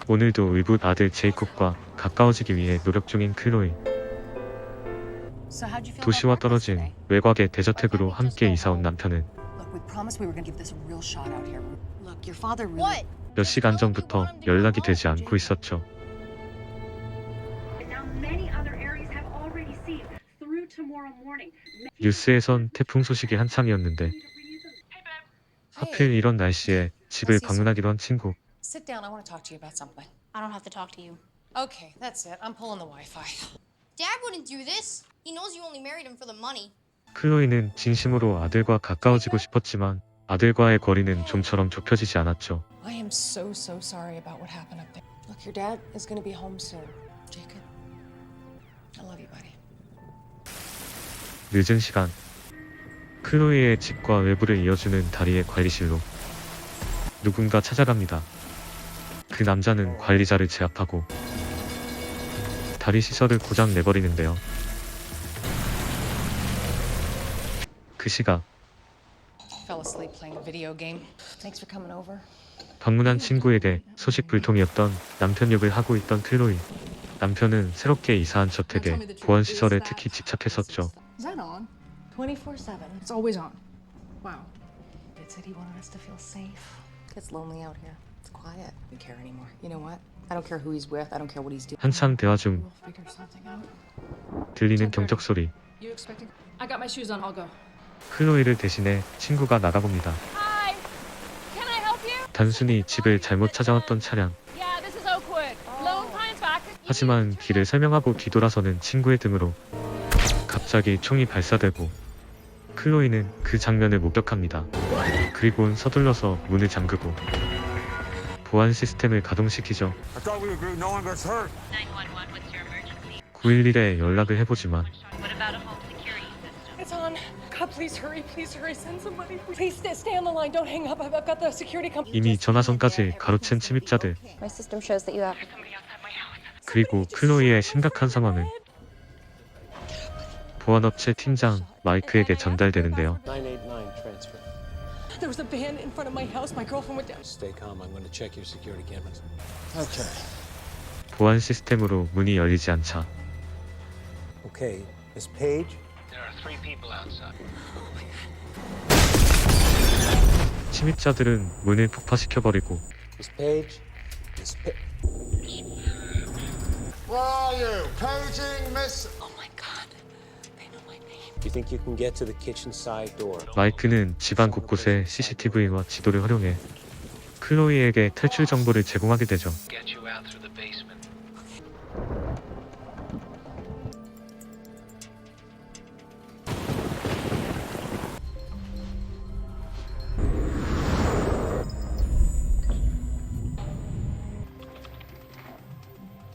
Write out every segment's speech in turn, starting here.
오늘도 의붓 아들 제이콥과 가까워지기 위해 노력 중인 클로이. 도시와 떨어진 외곽의 대저택으로 함께 이사온 남편은 몇 시간 전부터 연락이 되지 않고 있었죠. 뉴스에선 태풍 소식이 한창이었는데 하필 이런 날씨에 집을 방문하기로 한 친구. Sit down. I want to talk to you about something. I don't have to talk to you. Okay, that's it. I'm pulling the Wi-Fi. Dad wouldn't do this. He knows you only married him for the money. 클로이는 진심으로 아들과 가까워지고 싶었지만 아들과의 거리는 좀처럼 좁혀지지 않았죠. I am so sorry about what happened up there. Look, your dad is going to be home soon. Jacob, I love you, buddy. 늦은 시간, 클로이의 집과 외부를 이어주는 다리의 관리실로 누군가 찾아갑니다. 그 남자는 관리자를 제압하고 다리 시설을 고장 내버리는데요. 그 시각 Fell asleep playing a video game. Thanks for coming over. 방문한 친구에게 소식 불통이었던 남편 욕을 하고 있던 클로이. 남편은 새롭게 이사한 저택의 보안 시설에 특히 집착했었죠. Is that on? 24/7. It's always on. Wow. Dad said he wanted us to feel safe. It's lonely out here. It's quiet. I don't care anymore. You know what? I don't care who he's with. I don't care what he's doing. 한창 대화 중 We'll figure something out. 들리는 경적 소리. You expecting? I got my shoes on. I'll go. 클로이를 대신해 친구가 나가봅니다. Hi. Can I help you? 단순히 집을 잘못 찾아왔던 차량. Yeah, this is Oakwood. Lone Pines back. 하지만 길을 설명하고 뒤돌아서는 친구의 등으로 갑자기 총이 발사되고 클로이는 그 장면을 목격합니다. 그리고는 서둘러서 문을 잠그고 보안 시스템을 가동시키죠. 911에 연락을 해보지만 It's on. God, please hurry. Please hurry. Send somebody. Please stay on the line. Don't hang up. I've got the security company. 이미 전화선까지 가로챈 침입자들. My system shows that you have. 그리고 클로이의 심각한 상황은 보안업체 팀장 마이크에게 전달되는데요. 989 transfer. There was a van in front of my house. My girlfriend went down. Stay calm. I'm going to check your security cameras. Okay. 보안 시스템으로 문이 열리지 않자 Okay, Miss Page. There are 3 people outside. 침입자들은 문을 폭파시켜버리고 Miss Page. Miss Pa- Where are you? Paging Miss. Oh my God. They know my name. You think you can get to the kitchen side door? 마이크는 집안 곳곳에 CCTV와 지도를 활용해 클로이에게 탈출 정보를 제공하게 되죠. Get you out through the basement.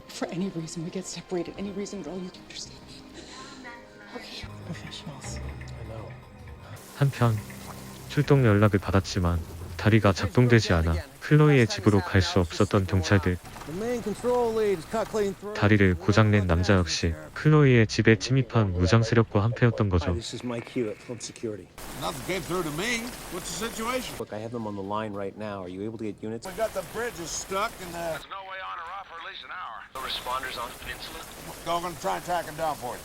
For any reason we get separated, any reason at all, you can understand me. Okay, professionals. I know. 한편 출동 연락을 받았지만 다리가 작동되지 않아 클로이의 집으로 갈 수 없었던 경찰들. The main control lead is cut clean through. 다리를 고장낸 남자 역시 클로이의 집에 침입한 무장 세력과 한패였던 Hi, 거죠. this is Mike Hewitt from security. Nothing came through to me. What's the situation? Look, I have them on the line right now. Are you able to get units? We got the bridges stuck and There's no way on or off for at least an hour. No responders on the peninsula? I'm gonna try and track them down for you.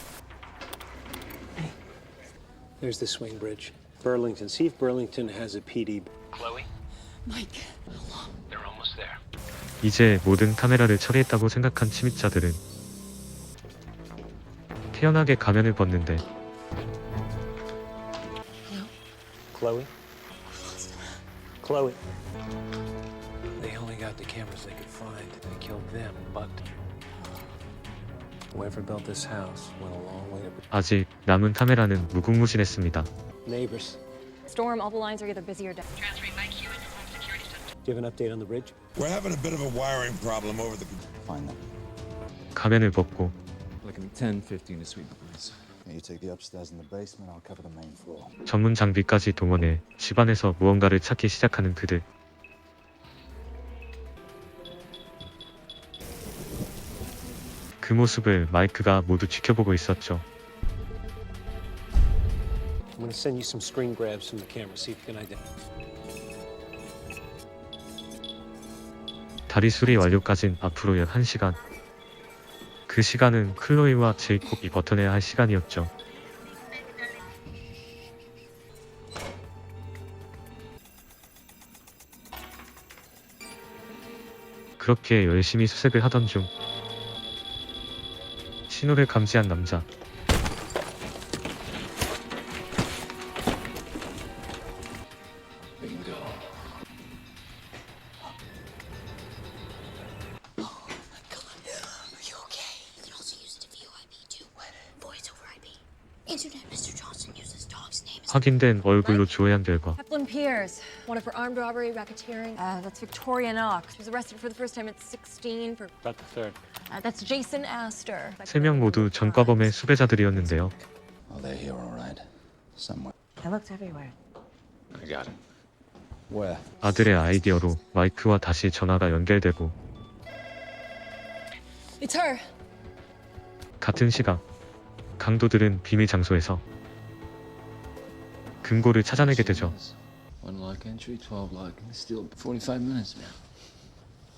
There's the swing bridge. Burlington. See if Burlington has a PD. Chloe? Mike. They're almost there. 이제 모든 카메라를 처리했다고 생각한 침입자들은 태연하게 가면을 벗는데 Chloe? Chloe? They only got the cameras they could find. They killed them, but whoever built this house went a long way to 아직 남은 카메라는 무궁무진했습니다. neighbors. Storm, all the lines are either busy or dead. Do you have an update on the bridge? We're having a bit of a wiring problem over the. Find them. 가면을 벗고 Looking 10-15 to sweep the place. You take the upstairs and the basement. I'll cover the main floor. 전문 장비까지 동원해 집안에서 무언가를 찾기 시작하는 그들. 그 모습을 마이크가 모두 지켜보고 있었죠. I'm going to send you some screen grabs from the camera. See if you can identify. 다리 수리 완료까진 앞으로 약 1시간. 그 시간은 클로이와 제이콥이 버텨내야 할 시간이었죠. 그렇게 열심히 수색을 하던 중 신호를 감지한 남자. Bingo. Are you okay? You can also use it to VoIP too. Voice over IP. Internet, Mr. Johnson uses dog's name as 확인된 얼굴로 조회한 결과 Evelyn Pierce, wanted for armed robbery, racketeering. That's Victoria Knox. She was arrested for the first time at 16 for. About the third. That's Jason Astor. 3명 모두 전과범의 수배자들이었는데요. Oh, they're here, all right. Somewhere. I looked everywhere. I got it. Where? 아들의 아이디어로 마이크와 다시 전화가 연결되고 It's her. 같은 시각 강도들은 비밀 장소에서 금고를 찾아내게 되죠. One lock entry, 12 lock. Still 45 minutes, man.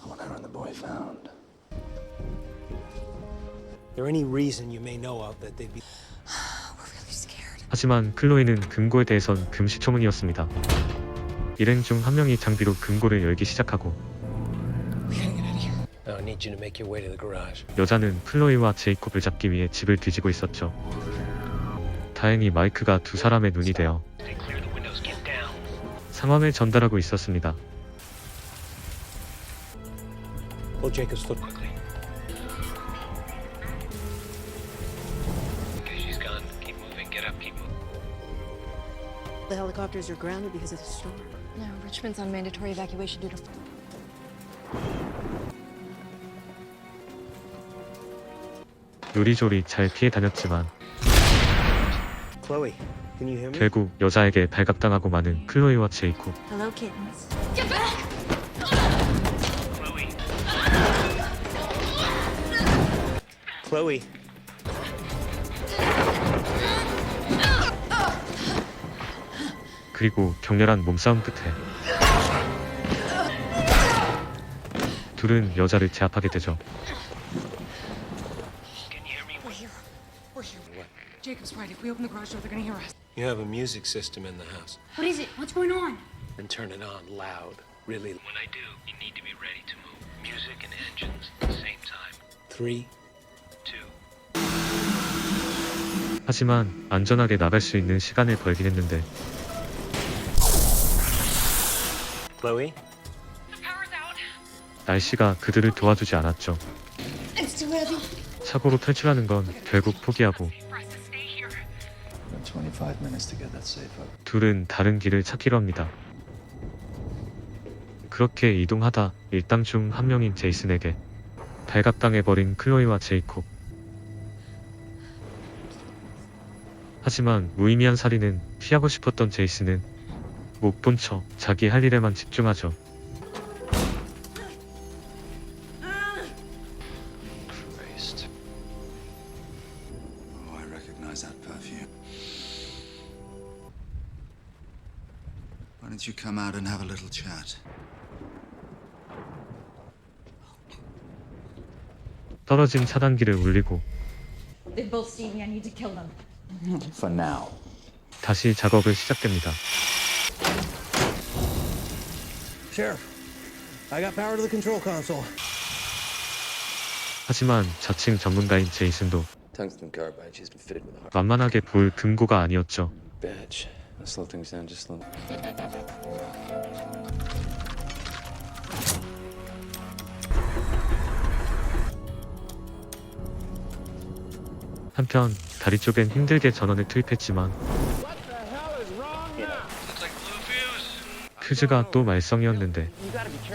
I want her and the boy found. there any reason you may know of that they'd be We're really scared. 하지만 클로이는 금고에 대해선 금시초문이었습니다. 일행 중 한 명이 장비로 금고를 열기 시작하고 I need you to make your way to the garage. 여자는 클로이와 제이콥을 잡기 위해 집을 뒤지고 있었죠. 다행히 마이크가 두 사람의 눈이 되어 Clear the windows, get down. 상황을 전달하고 있었습니다. Pull Jacob's foot quickly. Okay, she's gone. Keep moving, get up, keep moving. The helicopters are grounded because of the storm. No, Richmond's on mandatory evacuation due to. 요리조리 잘 피해 다녔지만 Chloe, can you hear me? 결국 여자에게 발각당하고 마는 클로이와 제이콥. Hello, kittens. Chloe. 그리고 격렬한 몸싸움 끝에 둘은 여자를 제압하게 되죠. Jacob's right. If we open the garage door, they're gonna hear us. You have a music system in the house. What is it? What's going on? And turn it on loud. Really. When I do, you need to be ready to move. Music and engines at the same time. 3, 2. 하지만 안전하게 나갈 수 있는 시간을 벌긴 했는데 Chloe. The power's out. 날씨가 그들을 도와주지 않았죠. It's too heavy. 사고로 탈출하는 건 결국 포기하고 For us to stay here. Got 25 minutes to get that safe up. 둘은 다른 길을 찾기로 합니다. 그렇게 이동하다 일당 중 한 명인 제이슨에게 발각당해버린 클로이와 제이콥. 하지만 무의미한 살인은 피하고 싶었던 제이슨은 못 본 척 자기 할 일에만 집중하죠. Christ. Oh, I recognize that perfume. Why don't you come out and have a little chat? 떨어진 차단기를 울리고 They both see me. I need to kill them. For now. 다시 작업을 시작됩니다. Sheriff, I got power to the control console. 하지만 자칭 전문가인 제이슨도 Tungsten carbide. She's been fitted with a heart 만만하게 볼 금고가 아니었죠. badge. Let's slow things down just a little. 한편 다리 쪽엔 힘들게 전원을 투입했지만 퓨즈가 또 말썽이었는데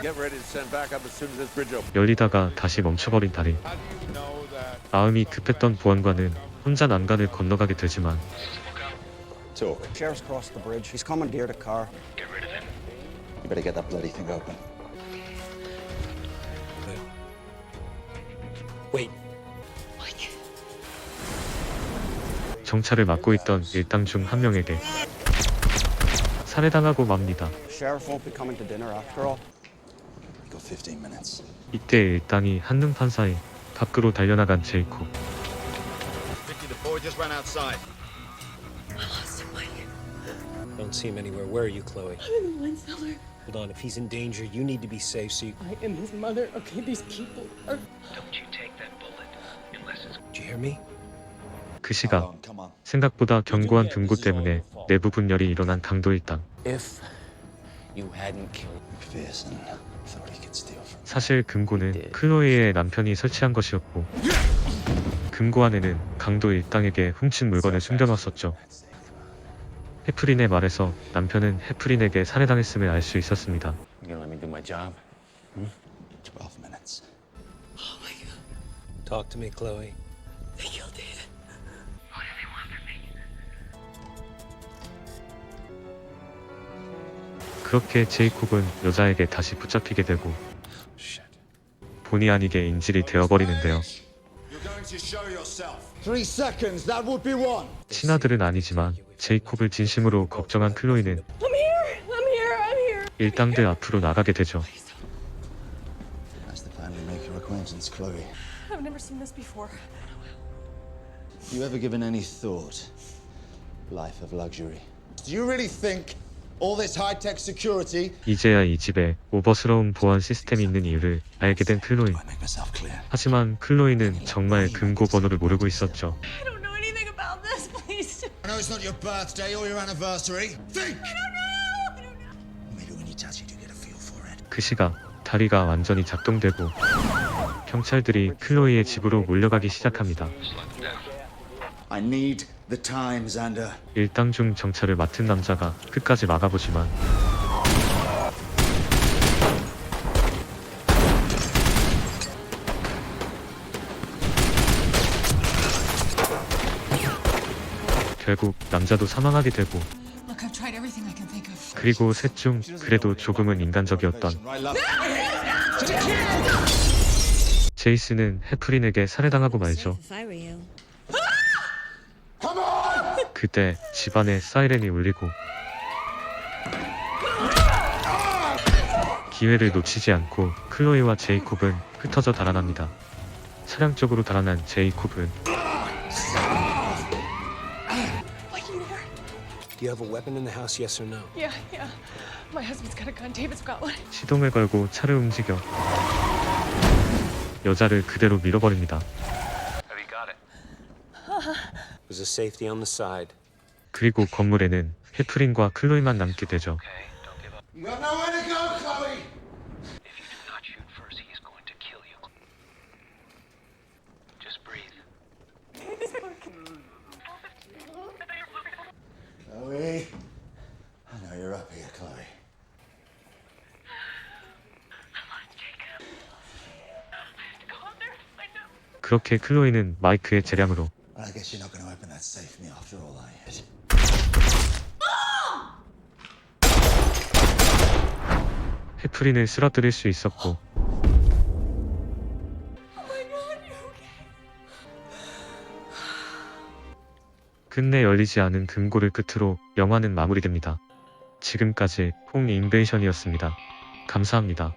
Get ready to send backup as soon as this bridge opens. 열리다가 다시 멈춰버린 다리. How do you know that? 마음이 급했던 보안관은 혼자 난간을 건너가게 되지만 Talk. Sheriff's crossed the bridge. He's commandeered a car. You better get that bloody thing open. Wait. 정찰을 맡고 있던 일당 중 한 명에게 살해당하고 맙니다. Sheriff won't be coming to dinner after all. Got 15 minutes. 이때 일당이 한눈 판 사이 밖으로 달려나간 제이콥. Vicky, the boy just ran outside. Don't see him anywhere. Where are you, Chloe? I'm in the wine cellar. Hold on. If he's in danger, you need to be safe. So you... I am his mother. Okay, these people are. Don't you take that bullet unless it's Did you hear me? 그 시각 Hold on, come on. 생각보다 견고한 등고 때문에 내부 분열이 일어난 강도 일당. If you hadn't killed McPherson thought he could steal from. 사실 금고는 클로이의 남편이 설치한 것이었고 금고 안에는 강도 일당에게 훔친 물건을 숨겨놨었죠. 해프린의 말에서 남편은 해프린에게 살해당했음을 알 수 있었습니다. You gonna let me do my job? 12 minutes. Talk to me, Chloe. They killed David. 그렇게 제이콥은 여자에게 다시 붙잡히게 되고 본의 아니게 인질이 되어버리는데요. You're going to show yourself. 3 seconds. That would be one. 친아들은 아니지만 제이콥을 진심으로 걱정한 클로이는 I'm here. I'm here. I'm here. 일당들 앞으로 나가게 되죠. Nice to finally make your acquaintance, Chloe. I've never seen this before. You ever given any thought? Life of luxury. Do you really think all this high-tech security? 이제야 이 집에 오버스러운 보안 시스템이 있는 이유를 알게 된 클로이. I make myself clear. 하지만 클로이는 정말 금고 번호를 모르고 있었죠. I don't know anything about this. Please. I know it's not your birthday or your anniversary. Think! I don't know. Maybe when you touch it, you get a feel for it. 그 시각 다리가 완전히 작동되고 경찰들이 클로이의 집으로 몰려가기 시작합니다. I need the time, Xander. 일당 중 정찰을 맡은 남자가 끝까지 막아보지만 결국 남자도 사망하게 되고 Look, I've tried everything I can think of. 그리고 셋 중 그래도 조금은 인간적이었던 Right, love? 제이슨은 해프린에게 살해당하고 말죠. If I were you. 그때 집안에 사이렌이 울리고 기회를 놓치지 않고 클로이와 제이콥은 흩어져 달아납니다. 차량 쪽으로 달아난 제이콥은 Do you have a weapon in the house? Yes or no? Yeah. My husband's got a gun. David's got one. 시동을 걸고 차를 움직여 여자를 그대로 밀어버립니다. have you got it? There's a safety on the side. 그리고 건물에는 해프린과 클로이만 남게 되죠. Okay, don't give up. You got nowhere to go, Chloe! If you do not shoot first, he is going to kill you. Just breathe. Chloe? I know you're up here, Chloe. 그렇게 클로이는 마이크의 재량으로 Well, I guess you're not going to open that safe me after all, are you? 해프린을 쓰러뜨릴 수 있었고 끝내 열리지 않은 금고를 끝으로 영화는 마무리됩니다. 지금까지 홍인베이션이었습니다. 감사합니다.